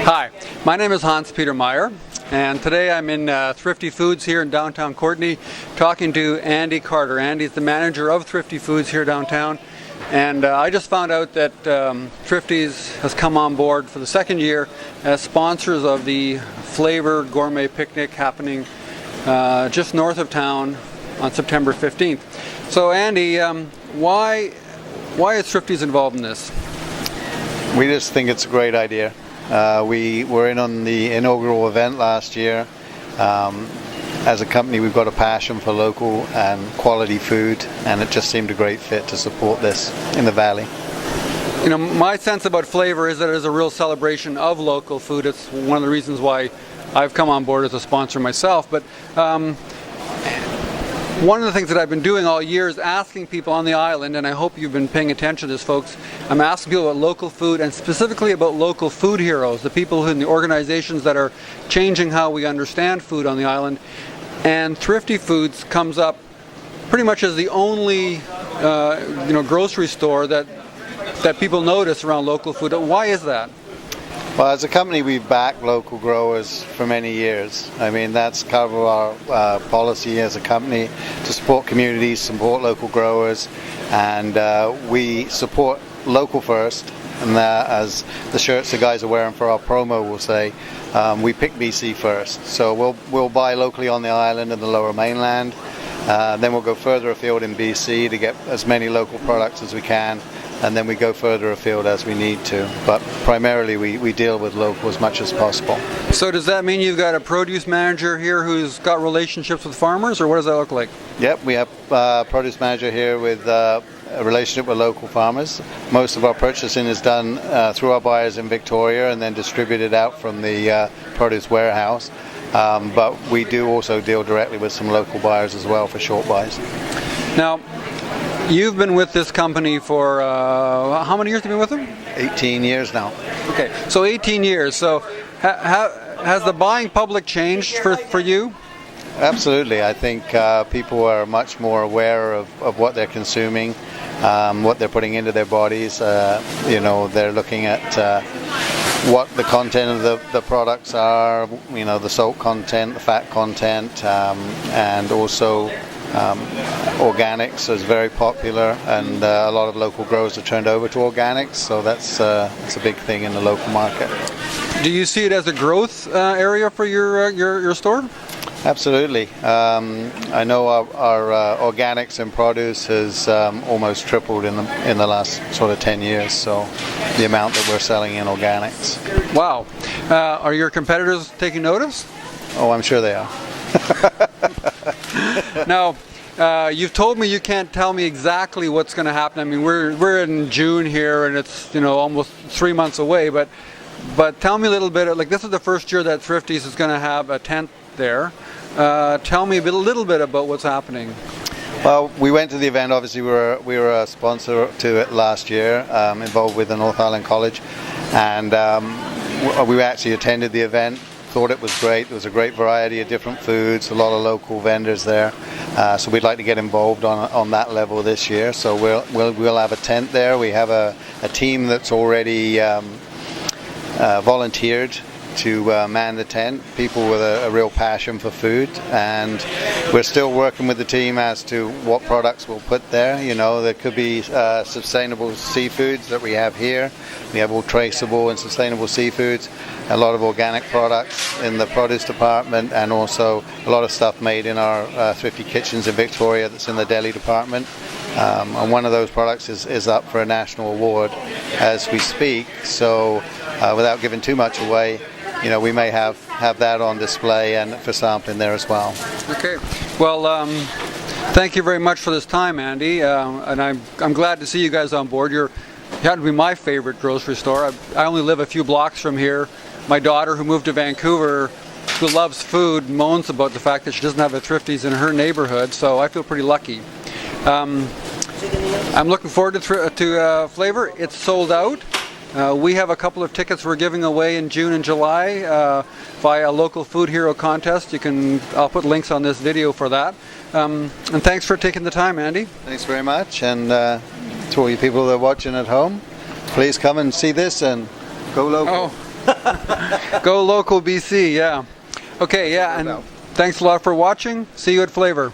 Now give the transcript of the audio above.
Hi, my name is Hans Peter Meyer, and today I'm in Thrifty Foods here in downtown Courtenay talking to Andy Carter. Andy's the manager of Thrifty Foods here downtown, and I just found out that Thrifty's has come on board for the second year as sponsors of the Flavor Gourmet Picnic happening just north of town on September 15th. So Andy, why is Thrifty's involved in this? We just think it's a great idea. We were in on the inaugural event last year. As a company, we've got a passion for local and quality food, and it just seemed a great fit to support this in the Valley. You know, my sense about Flavor is that it is a real celebration of local food. It's one of the reasons why I've come on board as a sponsor myself. But one of the things that I've been doing all year is asking people on the island, and I hope you've been paying attention to this, folks. I'm asking people about local food, and specifically about local food heroes, the people in the organizations that are changing how we understand food on the island. And Thrifty Foods comes up pretty much as the only grocery store that people notice around local food. Why is that? Well, as a company, we've backed local growers for many years. I mean, that's kind of our policy as a company, to support communities, support local growers, and we support local first. And as the shirts the guys are wearing for our promo will say, we pick BC first. So we'll buy locally on the island and the Lower Mainland. Then we'll go further afield in BC to get as many local products as we can. And then we go further afield as we need to. But primarily we deal with local as much as possible. So does that mean you've got a produce manager here who's got relationships with farmers, or what does that look like? Yep, we have a produce manager here with a relationship with local farmers. Most of our purchasing is done through our buyers in Victoria and then distributed out from the produce warehouse. But we do also deal directly with some local buyers as well for short buys. Now, you've been with this company for, how many years have you been with them? 18 years now. Okay, so 18 years. So has the buying public changed for you? Absolutely. I think people are much more aware of what they're consuming, what they're putting into their bodies. They're looking at what the content of the products are, the salt content, the fat content, and also organics is very popular, and a lot of local growers have turned over to organics, so that's a big thing in the local market. Do you see it as a growth area for your store? Absolutely. I know our organics and produce has almost tripled in the last sort of 10 years, so the amount that we're selling in organics. Wow. Are your competitors taking notice? Oh, I'm sure they are. Now, you've told me you can't tell me exactly what's going to happen. I mean, we're in June here, and it's almost 3 months away. But tell me a little bit. Like, this is the first year that Thrifty's is going to have a tent there. Tell me a little bit about what's happening. Well, we went to the event. Obviously, we were a sponsor to it last year, involved with the North Island College, and we actually attended the event. Thought it was great. There was a great variety of different foods, a lot of local vendors there. So we'd like to get involved on that level this year. So we'll have a tent there. We have a team that's already volunteered to man the tent, people with a real passion for food, and we're still working with the team as to what products we'll put there. There could be sustainable seafoods that we have here. We have all traceable and sustainable seafoods, a lot of organic products in the produce department, and also a lot of stuff made in our Thrifty Kitchens in Victoria that's in the deli department. And one of those products is up for a national award as we speak, so without giving too much away, we may have that on display and for sampling there as well. Okay. Well, thank you very much for this time, Andy. And I'm glad to see you guys on board. You happen to be my favorite grocery store. I only live a few blocks from here. My daughter, who moved to Vancouver, who loves food, moans about the fact that she doesn't have a Thrifty's in her neighborhood. So I feel pretty lucky. I'm looking forward to Flavor. It's sold out. We have a couple of tickets we're giving away in June and July via a local food hero contest. I'll put links on this video for that. And thanks for taking the time, Andy. Thanks very much. And to all you people that are watching at home, please come and see this and go local. Oh, Go local BC, yeah. Okay, yeah, and thanks a lot for watching. See you at Flavor.